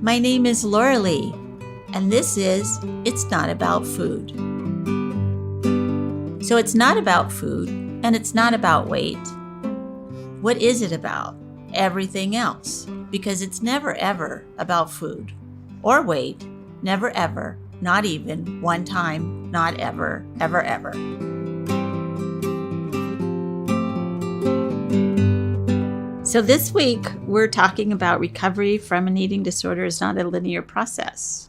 My name is Laurelee, and this is It's Not About Food. So it's not about food, and it's not about weight. What is it about? Everything else, because it's never ever about food or weight. Never ever, not even one time, not ever, ever, ever. So this week, we're talking about recovery from an eating disorder is not a linear process.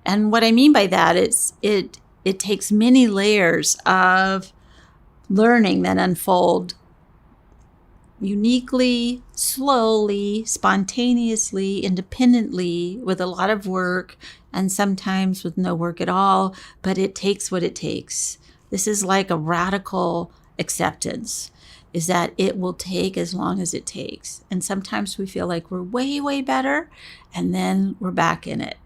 And what I mean by that is it takes many layers of learning that unfold uniquely, slowly, spontaneously, independently, with a lot of work and sometimes with no work at all, but it takes what it takes. This is like a radical acceptance, is that it will take as long as it takes. And sometimes we feel like we're way, way better, and then we're back in it.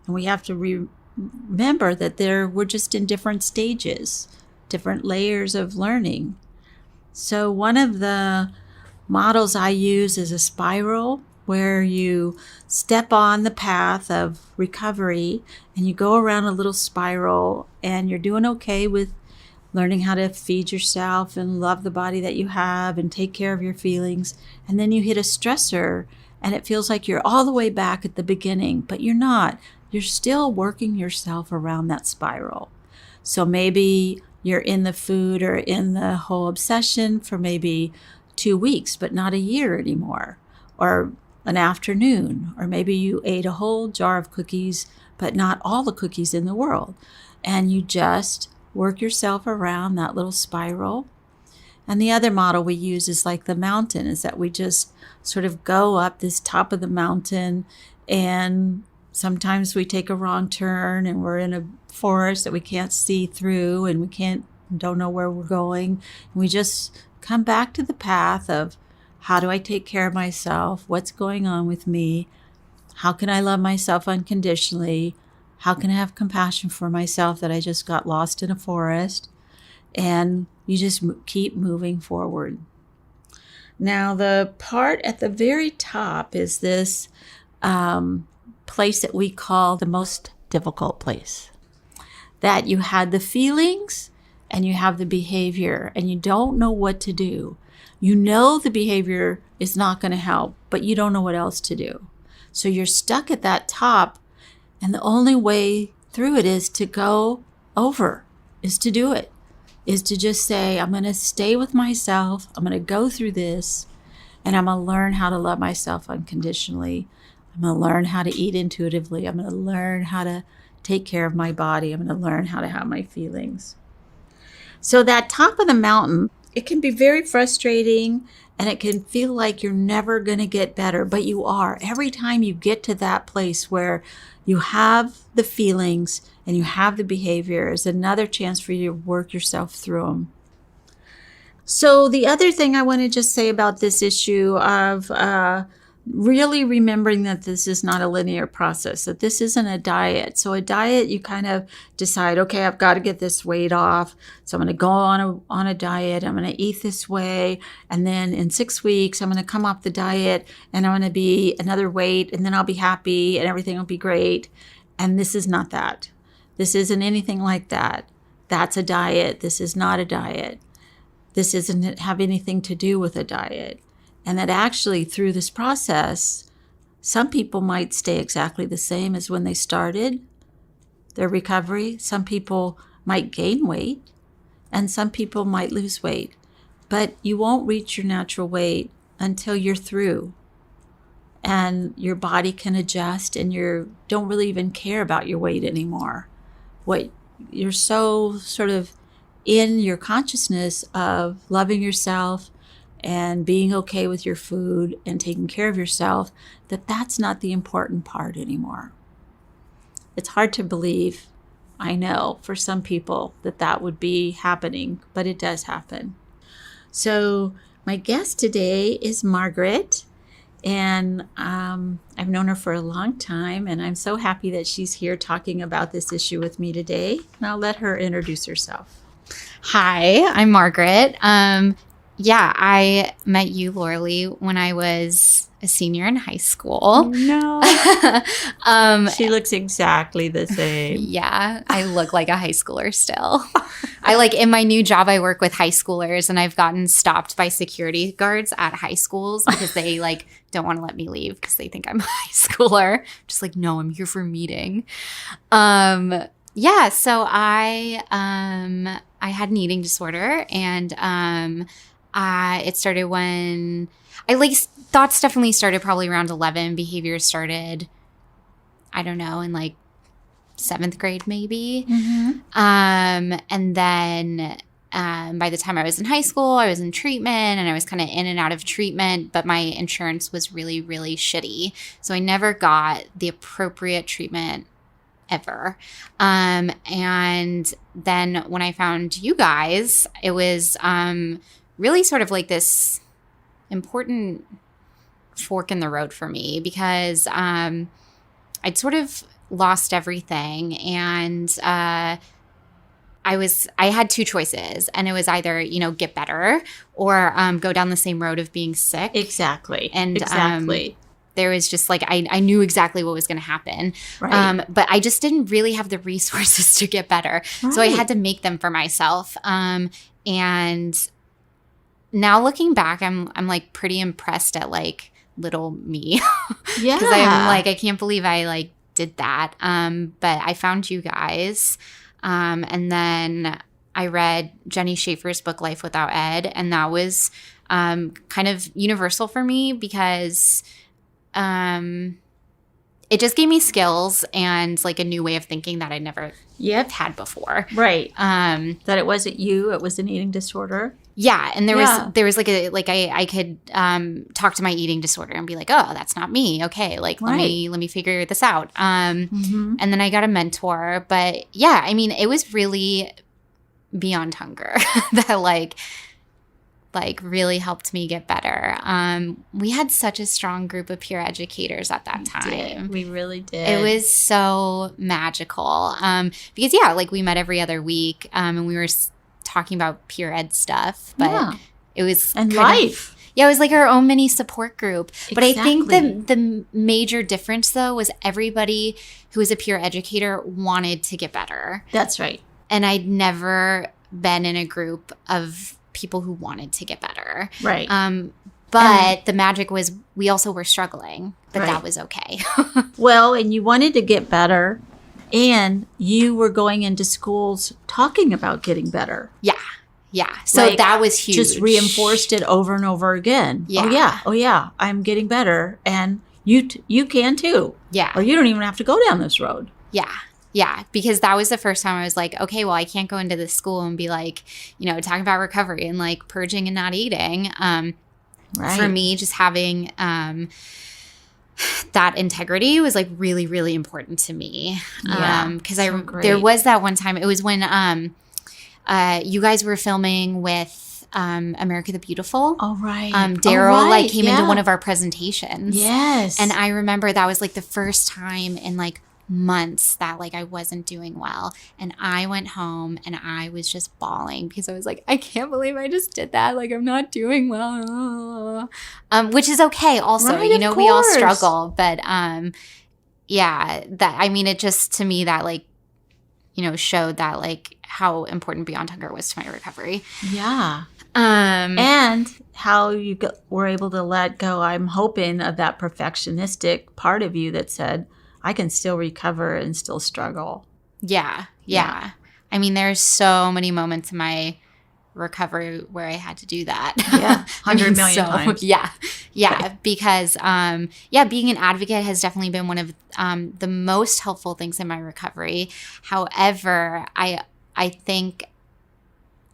And we have to remember that we're just in different stages, different layers of learning. So one of the models I use is a spiral where you step on the path of recovery and you go around a little spiral and you're doing okay with learning how to feed yourself and love the body that you have and take care of your feelings. And then you hit a stressor and it feels like you're all the way back at the beginning, but you're not. You're still working yourself around that spiral. So maybe you're in the food or in the whole obsession for maybe 2 weeks, but not a year anymore, or an afternoon, or maybe you ate a whole jar of cookies, but not all the cookies in the world. And you just work yourself around that little spiral. And the other model we use is like the mountain, is that we just sort of go up this top of the mountain, and sometimes we take a wrong turn and we're in a forest that we can't see through and don't know where we're going. And we just come back to the path of, how do I take care of myself? What's going on with me? How can I love myself unconditionally? How can I have compassion for myself that I just got lost in a forest? And you just keep moving forward. Now, the part at the very top is this place that we call the most difficult place. That you had the feelings and you have the behavior and you don't know what to do. You know the behavior is not going to help, but you don't know what else to do. So you're stuck at that top, and the only way through it is to go over, is to do it, is to just say, I'm going to stay with myself, I'm going to go through this, and I'm going to learn how to love myself unconditionally. I'm going to learn how to eat intuitively. I'm going to learn how to take care of my body. I'm going to learn how to have my feelings. So that top of the mountain, it can be very frustrating and it can feel like you're never going to get better, but you are. Every time you get to that place where you have the feelings and you have the behavior, is another chance for you to work yourself through them. So the other thing I want to just say about this issue of really remembering that this is not a linear process, that this isn't a diet. So a diet, you kind of decide, okay, I've got to get this weight off. So I'm going to go on a diet. I'm going to eat this way. And then in 6 weeks, I'm going to come off the diet and I'm going to be another weight, and then I'll be happy and everything will be great. And this is not that. This isn't anything like that. That's a diet. This is not a diet. This doesn't have anything to do with a diet. And that actually through this process, some people might stay exactly the same as when they started their recovery. Some people might gain weight and some people might lose weight. But you won't reach your natural weight until you're through and your body can adjust and you don't really even care about your weight anymore. You're so sort of in your consciousness of loving yourself and being okay with your food and taking care of yourself, that's not the important part anymore. It's hard to believe, I know, for some people that would be happening, but it does happen. So my guest today is Margaret, and I've known her for a long time, and I'm so happy that she's here talking about this issue with me today. And I'll let her introduce herself. Hi, I'm Margaret. Yeah, I met you, Laurelee, when I was a senior in high school. No. She looks exactly the same. Yeah, I look like a high schooler still. In my new job, I work with high schoolers, and I've gotten stopped by security guards at high schools because they don't want to let me leave because they think I'm a high schooler. Just like, no, I'm here for a meeting. Yeah, so I had an eating disorder, and it started when thoughts definitely started probably around 11. Behaviors started, I don't know, in 7th grade maybe. Mm-hmm. And then by the time I was in high school, I was in treatment, and I was kind of in and out of treatment, but my insurance was really, really shitty. So I never got the appropriate treatment ever. And then when I found you guys, it was really sort of like this important fork in the road for me because I'd sort of lost everything, and I had two choices, and it was either get better or go down the same road of being sick. Exactly. And exactly. There was just I knew exactly what was going to happen. Right. But I just didn't really have the resources to get better. Right. So I had to make them for myself. And now looking back, I'm pretty impressed at little me. Yeah. Because I'm I can't believe I did that. But I found you guys. And then I read Jenny Schaefer's book, Life Without Ed. And that was kind of universal for me because it just gave me skills and a new way of thinking that I never had before. Right. That it wasn't you, it was an eating disorder. Yeah, and there was I could talk to my eating disorder and be like, oh, that's not me. Okay, let me figure this out. Mm-hmm. And then I got a mentor, but yeah, I mean, it was really beyond hunger that really helped me get better. We had such a strong group of peer educators at that time. We really did. It was so magical because we met every other week and we were talking about peer ed stuff, but it was life. It was our own mini support group. Exactly. But I think the major difference though was everybody who was a peer educator wanted to get better. That's right. And I'd never been in a group of people who wanted to get better. Right. But the magic was we also were struggling, but that was okay. Well, and you wanted to get better, and you were going into schools talking about getting better. Yeah. Yeah. So that was huge. Just reinforced it over and over again. Yeah. Oh yeah. I'm getting better, and you can too. Yeah. Or you don't even have to go down this road. Yeah. Yeah, because that was the first time I was like, okay, well, I can't go into this school and be talking about recovery and purging and not eating. Right. For me, just having that integrity was really, really important to me. Yeah, because there was that one time. It was when you guys were filming with America the Beautiful. Oh, right. Daryl came into one of our presentations. Yes. And I remember that was the first time in months that I wasn't doing well, and I went home and I was just bawling because I was I can't believe I just did that. I'm not doing well. Which is okay also. Right, we all struggle, but it just to me that showed that how important Beyond Hunger was to my recovery. Yeah. And how you were able to let go, I'm hoping, of that perfectionistic part of you that said, I can still recover and still struggle. Yeah. I mean, there's so many moments in my recovery where I had to do that. Yeah, 100 million times. Yeah, because being an advocate has definitely been one of the most helpful things in my recovery. However, I think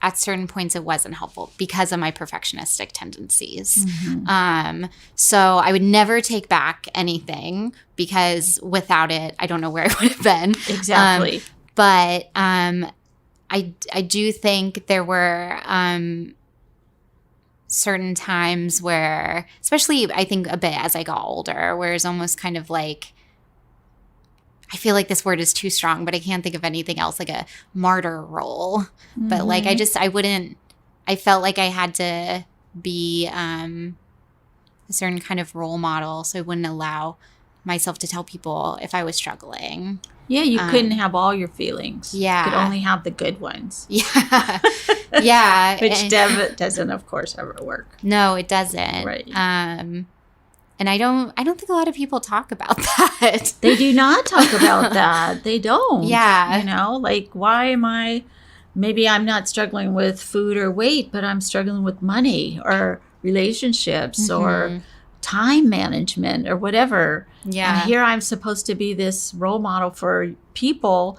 at certain points it wasn't helpful because of my perfectionistic tendencies. Mm-hmm. So I would never take back anything because without it, I don't know where I would have been. Exactly. But I do think there were certain times where, especially I think a bit as I got older, where it's almost kind of I feel like this word is too strong, but I can't think of anything else, a martyr role. Mm-hmm. But I felt like I had to be a certain kind of role model, so I wouldn't allow myself to tell people if I was struggling. Yeah, you couldn't have all your feelings. Yeah. You could only have the good ones. Yeah. Yeah. Which doesn't, of course, ever work. No, it doesn't. Right. And I don't think a lot of people talk about that. They do not talk about that. They don't. Yeah. You know, like, maybe I'm not struggling with food or weight, but I'm struggling with money or relationships or time management or whatever. Yeah. And here I'm supposed to be this role model for people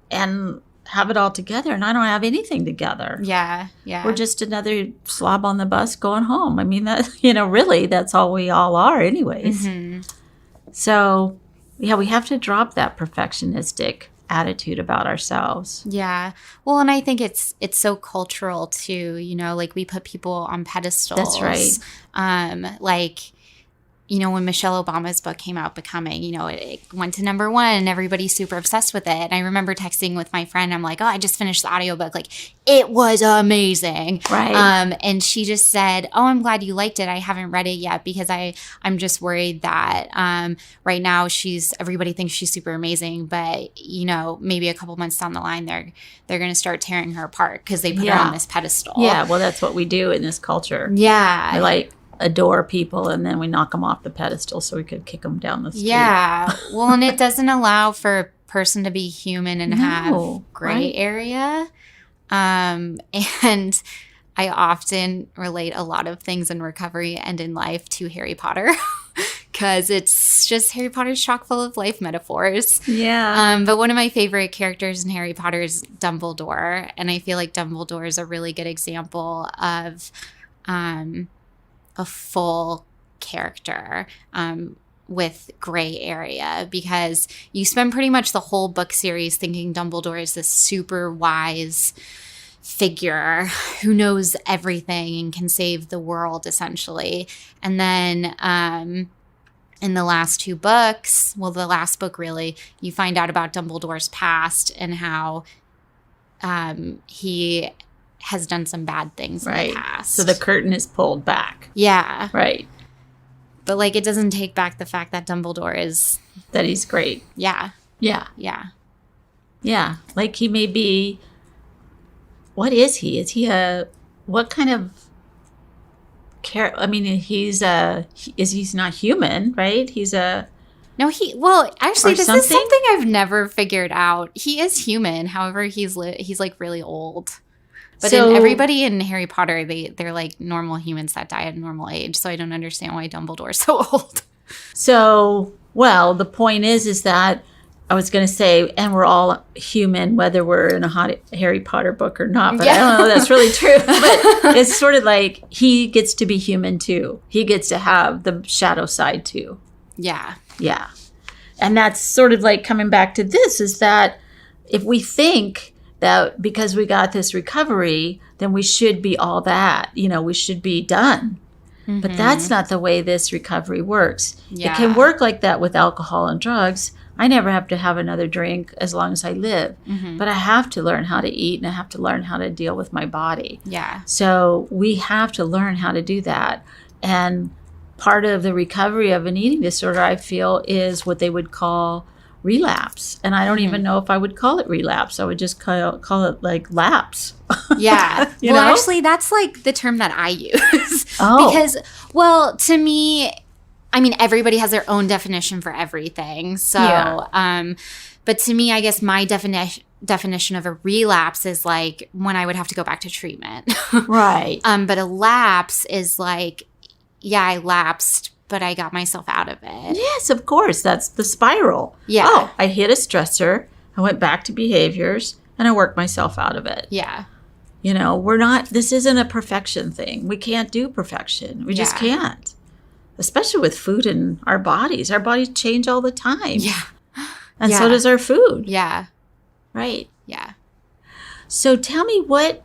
and have it all together, and I don't have anything together. Yeah. Yeah. We're just another slob on the bus going home. I mean, that, you know, really, that's all we all are anyways. So, yeah, we have to drop that perfectionistic attitude about ourselves. Yeah. Well, and I think it's so cultural too, you know, like we put people on pedestals. That's right. Like, you know, when Michelle Obama's book came out, Becoming, you know, it went to #1 and everybody's super obsessed with it. And I remember texting with my friend, I'm like, oh, I just finished the audiobook. Like, it was amazing. Right. And she just said, oh, I'm glad you liked it. I haven't read it yet because I'm just worried that right now everybody thinks she's super amazing. But, you know, maybe a couple months down the line, they're going to start tearing her apart because they put her on this pedestal. Yeah, well, that's what we do in this culture. Yeah. We like adore people and then we knock them off the pedestal so we could kick them down the street. Yeah. Well, and it doesn't allow for a person to be human and have gray area. And I often relate a lot of things in recovery and in life to Harry Potter because it's just Harry Potter's chock full of life metaphors. Yeah. But one of my favorite characters in Harry Potter is Dumbledore. And I feel like Dumbledore is a really good example of a full character with gray area, because you spend pretty much the whole book series thinking Dumbledore is this super wise figure who knows everything and can save the world essentially. And then in the last 2 books, well, the last book really, you find out about Dumbledore's past and how he has done some bad things in the past. So the curtain is pulled back. Yeah. Right. But, like, it doesn't take back the fact that Dumbledore is... That he's great. Yeah. Yeah. Yeah. Yeah. Like, he may be... What is he? Is he what kind of... I mean, he's not human, right? He's a... No, well, actually, this something? is something I've never figured out. He is human. However, he's like, really old. But in everybody in Harry Potter, they're like normal humans that die at a normal age. So I don't understand why Dumbledore's so old. So, well, the point is that I was going to say, and we're all human, whether we're in a Harry Potter book or not. But I don't know if that's really true. But it's sort of like he gets to be human too. He gets to have the shadow side too. Yeah. Yeah. And that's sort of like coming back to this, is that if we think that because we got this recovery, then we should be all that, you know, we should be done. Mm-hmm. But that's not the way this recovery works. Yeah. It can work like that with alcohol and drugs. I never have to have another drink as long as I live. Mm-hmm. But I have to learn how to eat, and I have to learn how to deal with my body. Yeah. So we have to learn how to do that. And part of the recovery of an eating disorder, I feel, is what they would call relapse. And I don't even know if I would call it relapse. I would just call it like lapse. Yeah. Well, know? Actually, that's like the term that I use. Oh. Because, well, to me, I mean, everybody has their own definition for everything. So, yeah. But to me, I guess my definition of a relapse is like when I would have to go back to treatment. Right. But a lapse is like, yeah, I lapsed, but I got myself out of it. Yes, of course. That's the spiral. Yeah. Oh, I hit a stressor. I went back to behaviors and I worked myself out of it. Yeah. You know, this isn't a perfection thing. We can't do perfection. We just can't. Especially with food in our bodies. Our bodies change all the time. Yeah. And so does our food. Yeah. Right. Yeah. So tell me what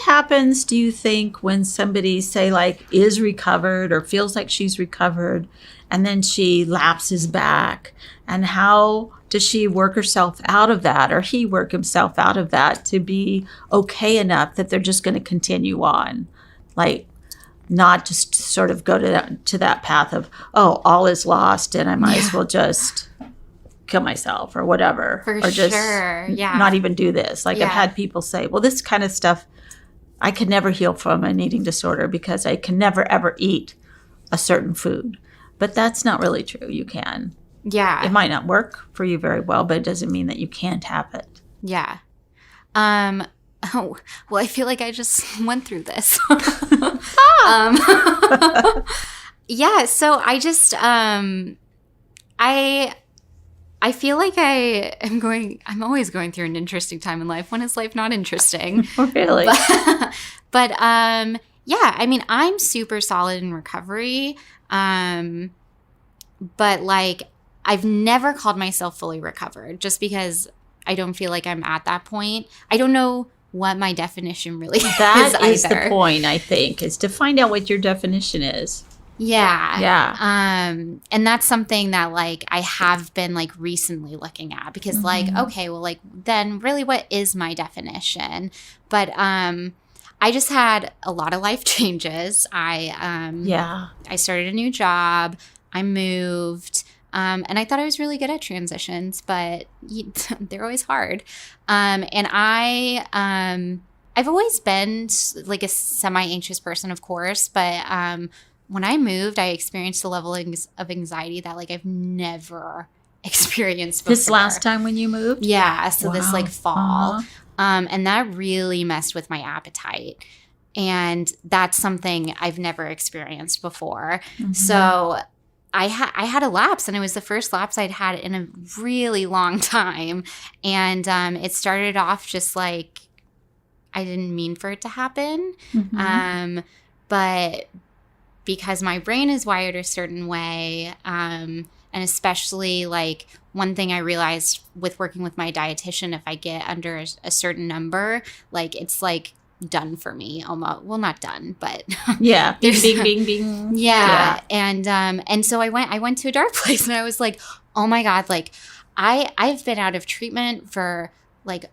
happens, do you think, when somebody, say, like, is recovered or feels like she's recovered and then she lapses back? And how does she work herself out of that, or he work himself out of that to be okay enough that they're just going to continue on? Like, not just sort of go to that path of, oh, all is lost and I might as well just kill myself or whatever. For or just sure. not even do this. Like, I've had people say, well, this kind of stuff, I could never heal from an eating disorder because I can never, ever eat a certain food. But that's not really true. You can. Yeah. It might not work for you very well, but it doesn't mean that you can't have it. Yeah. Oh, well, I feel like I just went through this. Yeah, so I just I feel like I'm always going through an interesting time in life. When is life not interesting? Really? But yeah, I mean, I'm super solid in recovery. But like, I've never called myself fully recovered just because I don't feel like I'm at that point. I don't know what my definition really That is either. the point, I think, is to find out what your definition is. Yeah. Yeah. And that's something that like I have been like recently looking at because like, okay, well, like then really what is my definition? But I just had a lot of life changes. I started a new job. I moved. And I thought I was really good at transitions, but they're always hard. And I've always been like a semi-anxious person, of course, but when I moved, I experienced a level of anxiety that like I've never experienced before. This last time when you moved? Yeah, so this like fall. Uh-huh. And that really messed with my appetite. And that's something I've never experienced before. Mm-hmm. So I had a lapse, and it was the first lapse I'd had in a really long time. And it started off just like I didn't mean for it to happen. Mm-hmm. But because my brain is wired a certain way, and especially like one thing I realized with working with my dietitian, if I get under a certain number, like it's like done for me almost. Well, not done, but yeah, bing, bing, bing, bing. Yeah. And so I went to a dark place, and I was like, oh my God, like I've been out of treatment for like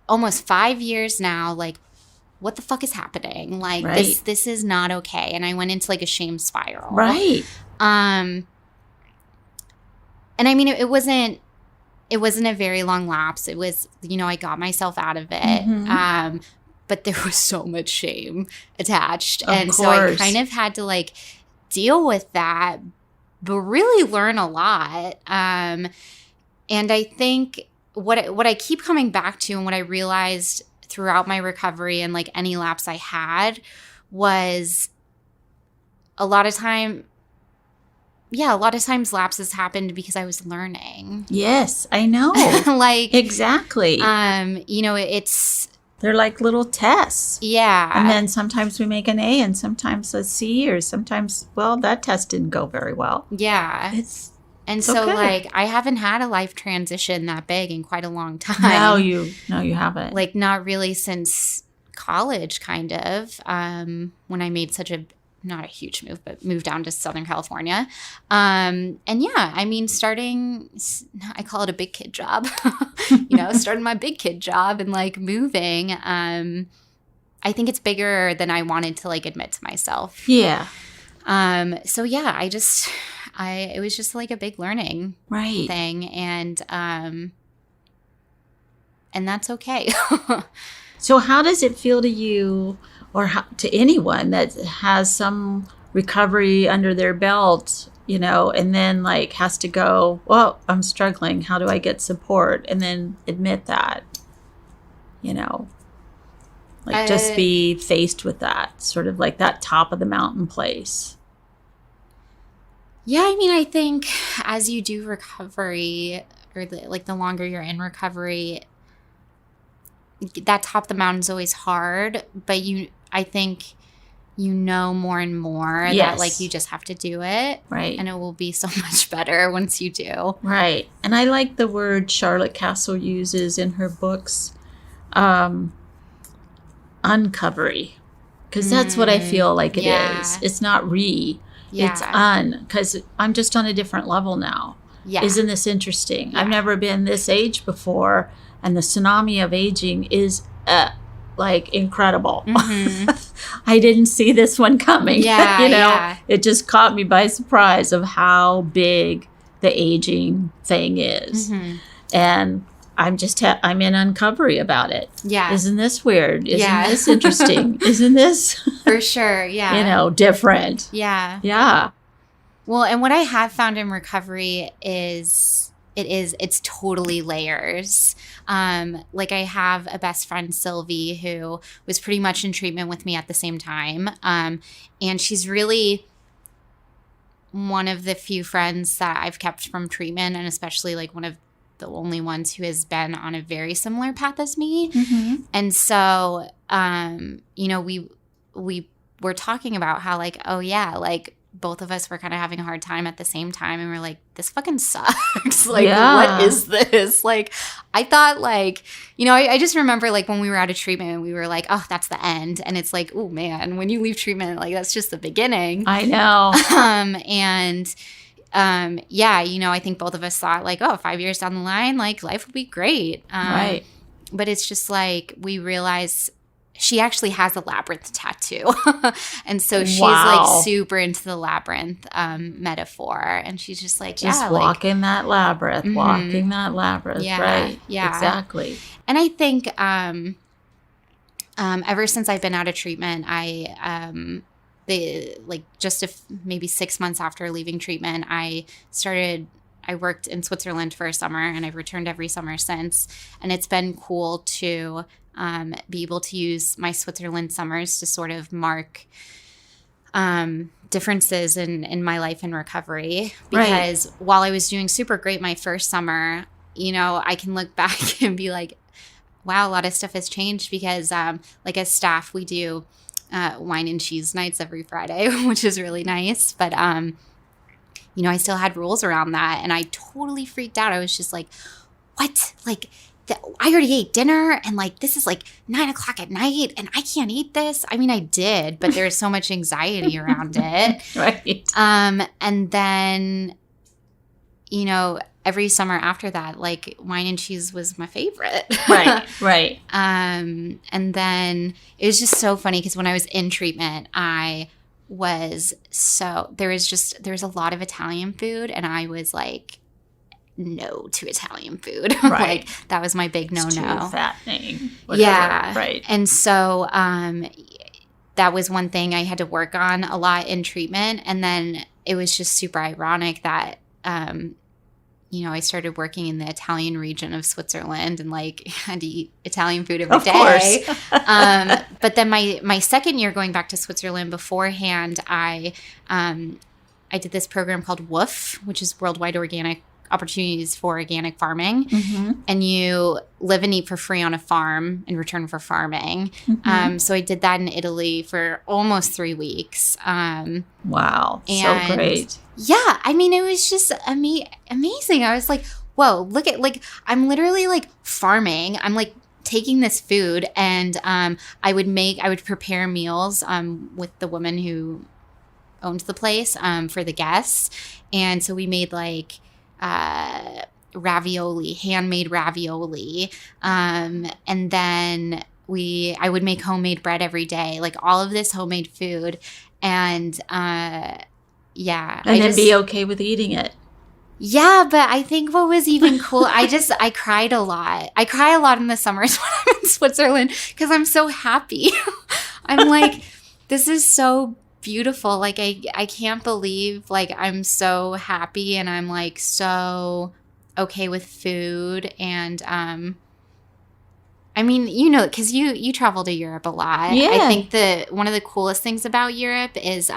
almost 5 years now. Like, what the fuck is happening? Like this is not okay. And I went into like a shame spiral. Right. And I mean, it wasn't a very long lapse. It was, I got myself out of it. Mm-hmm. But there was so much shame attached. And so I kind of had to like deal with that, but really learn a lot. And I think what I keep coming back to, and what I realized throughout my recovery and like any lapse I had, was a lot of times lapses happened because I was learning. Yes, I know. Like exactly. They're like little tests. Yeah. And then sometimes we make an A and sometimes a C, or sometimes, well, that test didn't go very well. Yeah. It's so okay. like I haven't had a life transition that big in quite a long time. No, you haven't. Like not really since college, kind of. When I made not a huge move, but moved down to Southern California. And yeah, I mean, I call it a big kid job, starting my big kid job and like moving. I think it's bigger than I wanted to like admit to myself. Yeah. So yeah, it was just like a big learning thing. And that's okay. So how does it feel to you, or to anyone that has some recovery under their belt, and then like has to go, well, I'm struggling. How do I get support? And then admit that, just be faced with that, sort of like that top of the mountain place. Yeah, I mean, I think as you do recovery, or the longer you're in recovery, that top of the mountain is always hard, but I think more and more that like you just have to do it. Right. And it will be so much better once you do. Right. And I like the word Charlotte Castle uses in her books, uncovery, because that's what I feel like it is. It's not it's because I'm just on a different level now. Yeah. Isn't this interesting? Yeah. I've never been this age before, and the tsunami of aging is like incredible. I didn't see this one coming. Yeah, yeah. It just caught me by surprise of how big the aging thing is. And I'm in uncovery about it. Yeah. Isn't this weird? Isn't this interesting? Isn't this for sure? Yeah. Different? Yeah. Yeah. Well, and what I have found in recovery is it's totally layers. Like I have a best friend, Sylvie, who was pretty much in treatment with me at the same time. And she's really one of the few friends that I've kept from treatment, and especially like one of the only ones who has been on a very similar path as me. And so, we were talking about how like, oh yeah, like both of us were kind of having a hard time at the same time. And we're like, this fucking sucks. Like, what is this? Like, I thought like, I just remember like when we were out of treatment, we were like, oh, that's the end. And it's like, oh man, when you leave treatment, like that's just the beginning. I know. I think both of us thought like, oh, 5 years down the line, like life would be great. Right. But it's just like, we realize she actually has a labyrinth tattoo. And so she's like super into the labyrinth metaphor. And she's just like, just walking that labyrinth, walking that labyrinth. Yeah, right. Yeah. Exactly. And I think ever since I've been out of treatment, maybe 6 months after leaving treatment, I worked in Switzerland for a summer, and I've returned every summer since. And it's been cool to be able to use my Switzerland summers to sort of mark differences in my life in recovery. Because while I was doing super great my first summer, I can look back and be like, wow, a lot of stuff has changed because like as staff, we do wine and cheese nights every Friday, which is really nice. But, I still had rules around that, and I totally freaked out. I was just like, what? Like, I already ate dinner, and like, this is like 9:00 at night, and I can't eat this. I mean, I did, but there's so much anxiety around it. Right. And then, every summer after that, like wine and cheese was my favorite. Right. And then it was just so funny because when I was in treatment, there was a lot of Italian food, and I was like, no to Italian food. Right. Like that was my big no-no. It's too fattening. Whatever. Yeah. Right. And so that was one thing I had to work on a lot in treatment. And then it was just super ironic that I started working in the Italian region of Switzerland and like had to eat Italian food every day. But then my second year going back to Switzerland beforehand, I did this program called WOOF, which is Worldwide Organic Opportunities for Organic Farming. And you live and eat for free on a farm in return for farming. So I did that in Italy for almost 3 weeks. Wow. So great. Yeah. I mean, it was just amazing. I was like, whoa, look at like, I'm literally like farming. I'm like taking this food and I would prepare meals with the woman who owned the place for the guests. And so we made like ravioli, handmade ravioli. And then I would make homemade bread every day, like all of this homemade food. And And then be okay with eating it. Yeah, but I think what was even cool, I cried a lot. I cry a lot in the summers when I'm in Switzerland because I'm so happy. I'm like, this is so beautiful. Like I can't believe like I'm so happy and I'm like so okay with food. And I mean, because you travel to Europe a lot. Yeah. I think one of the coolest things about Europe is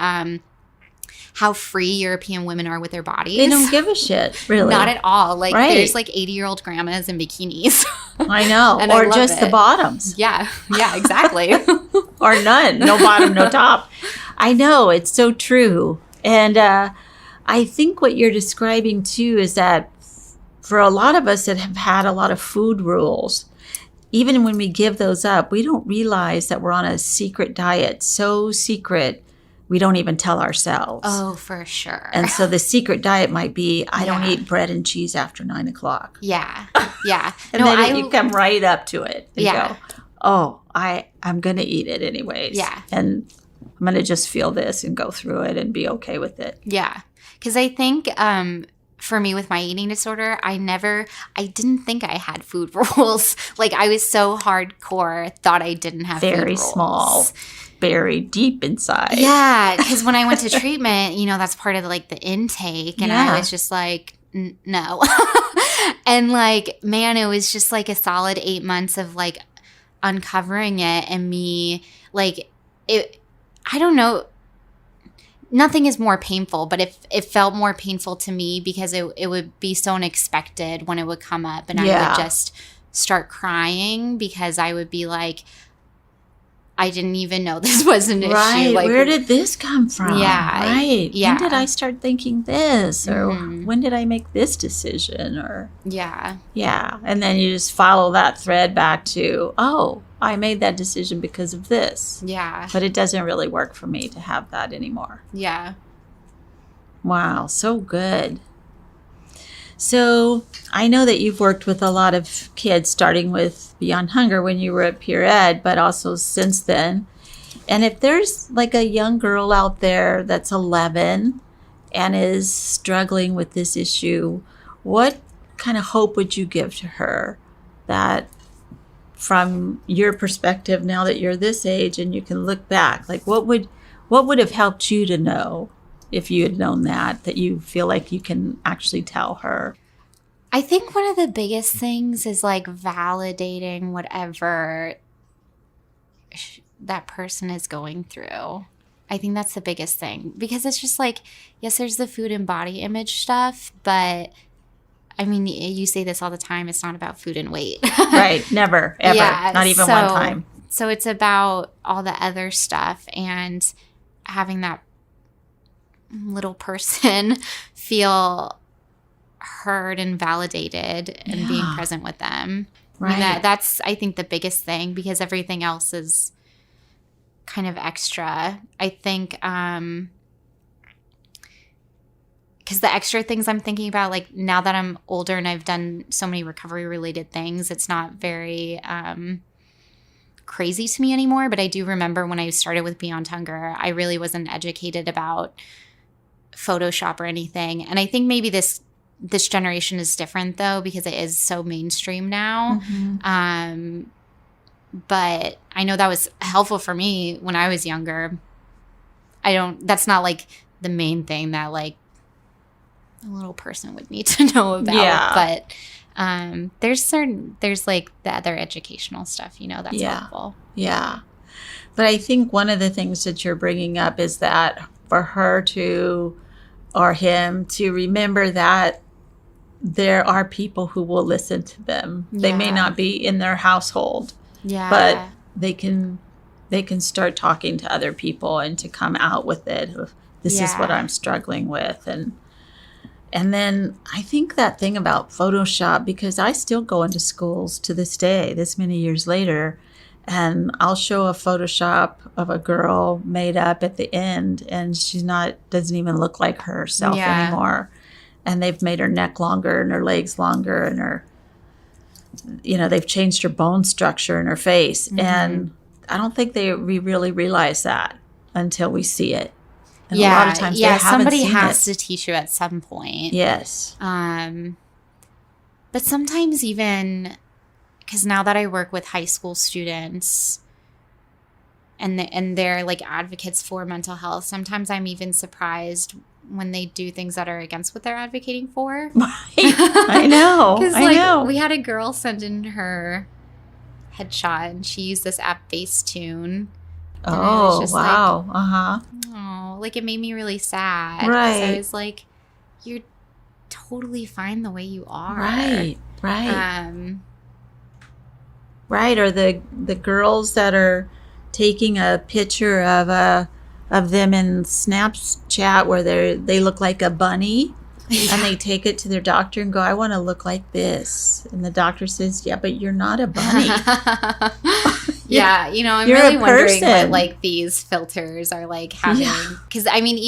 how free European women are with their bodies. They don't give a shit, really. Not at all. Like there's like 80-year-old grandmas in bikinis. I know. Or just the bottoms. Yeah, exactly. Or none. No bottom, no top. I know. It's so true. And I think what you're describing too is that for a lot of us that have had a lot of food rules, even when we give those up, we don't realize that we're on a secret diet, so secret. we don't even tell ourselves. Oh, for sure. And so the secret diet might be, I don't Yeah. eat bread and cheese after 9 o'clock. Yeah. Yeah. And then you come right up to it and Yeah. go, oh, I'm going to eat it anyways. Yeah. And I'm going to just feel this and go through it and be okay with it. Yeah. Because I think for me with my eating disorder, I didn't think I had food rules. Like I was so hardcore, thought I didn't have food Very rules. small, buried deep inside. Yeah. Because when I went to treatment, that's part of like the intake. And I was just like, no. And like, man, it was just like a solid 8 months of like uncovering it and me like it. I don't know. Nothing is more painful, but it felt more painful to me because it would be so unexpected when it would come up and I would just start crying because I would be like, I didn't even know this was an issue. Right. Like, where did this come from? Yeah. Right. Yeah. When did I start thinking this? Or when did I make this decision? Or yeah. Yeah. And then you just follow that thread back to, oh, I made that decision because of this. Yeah. But it doesn't really work for me to have that anymore. Yeah. Wow. So good. So I know that you've worked with a lot of kids, starting with Beyond Hunger when you were at Peer Ed, but also since then. And if there's like a young girl out there that's 11 and is struggling with this issue, what kind of hope would you give to her that from your perspective, now that you're this age and you can look back, like what would have helped you to know if you had known that you feel like you can actually tell her? I think one of the biggest things is like validating whatever that person is going through. I think that's the biggest thing because it's just like, yes, there's the food and body image stuff, but I mean, you say this all the time. It's not about food and weight. Right. Never, ever. Yeah, not even one time. So it's about all the other stuff and having that little person feel heard and validated and being present with them. Right. I mean, that's, I think, the biggest thing because everything else is kind of extra. I think because the extra things I'm thinking about, like now that I'm older and I've done so many recovery related things, it's not very crazy to me anymore. But I do remember when I started with Beyond Hunger, I really wasn't educated about Photoshop or anything. And I think maybe this generation is different though, because it is so mainstream now. Mm-hmm. But I know that was helpful for me when I was younger. That's not like the main thing that like a little person would need to know about. Yeah. But there's like the other educational stuff, that's helpful. Yeah. But I think one of the things that you're bringing up is that for her to, or him to remember that there are people who will listen to them. Yeah. They may not be in their household, but they can start talking to other people and to come out with it. This is what I'm struggling with. And then I think that thing about Photoshop, because I still go into schools to this day, this many years later, and I'll show a Photoshop of a girl made up at the end, and doesn't even look like herself anymore. And they've made her neck longer and her legs longer and her, they've changed her bone structure in her face. Mm-hmm. And I don't think we really realize that until we see it. And a lot of times they haven't somebody seen has it. to teach you at some point. Yes. But sometimes even, because now that I work with high school students and they're like advocates for mental health, sometimes I'm even surprised when they do things that are against what they're advocating for. Right. I know. I know. We had a girl send in her headshot and she used this app Facetune. Oh, wow. Like, oh, like it made me really sad. Right. I was like, you're totally fine the way you are. Right. Right. Or the girls that are taking a picture of them in Snapchat where they look like a bunny, and they take it to their doctor and go, I want to look like this. And the doctor says, yeah, but you're not a bunny. Yeah, I'm You're really a wondering what person. like these filters are like having, because I mean,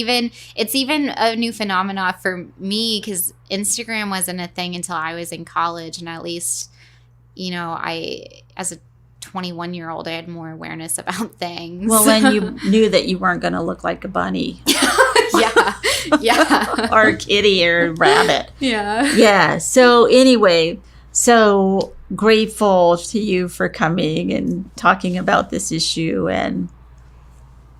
it's even a new phenomena for me because Instagram wasn't a thing until I was in college, and at least I, as a 21-year-old, I had more awareness about things. Well, when you knew that you weren't going to look like a bunny. yeah, Or a kitty or a rabbit. yeah. Yeah. So anyway, so grateful to you for coming and talking about this issue. And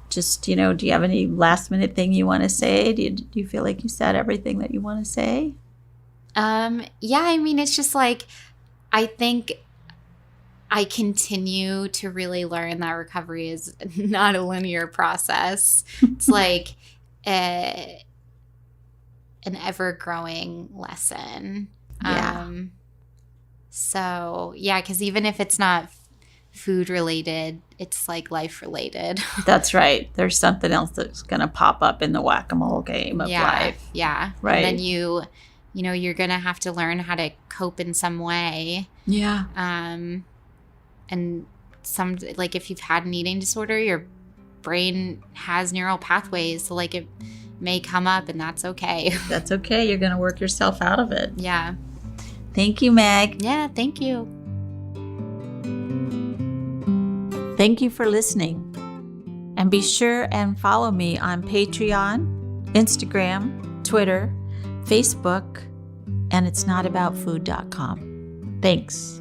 just, do you have any last minute thing you want to say? Do you feel like you said everything that you want to say? Yeah, I mean, it's just like, I think I continue to really learn that recovery is not a linear process. It's like an ever-growing lesson. Yeah. So, yeah, because even if it's not food-related, it's like life-related. That's right. There's something else that's going to pop up in the whack-a-mole game of life. Yeah. Right. And then you're going to have to learn how to cope in some way. Yeah. And some, like, if you've had an eating disorder, your brain has neural pathways, so like it may come up, and that's okay. That's okay. You're going to work yourself out of it. Yeah. Thank you, Meg. Yeah, thank you. Thank you for listening. And be sure and follow me on Patreon, Instagram, Twitter, Facebook, and itsnotaboutfood.com. Thanks.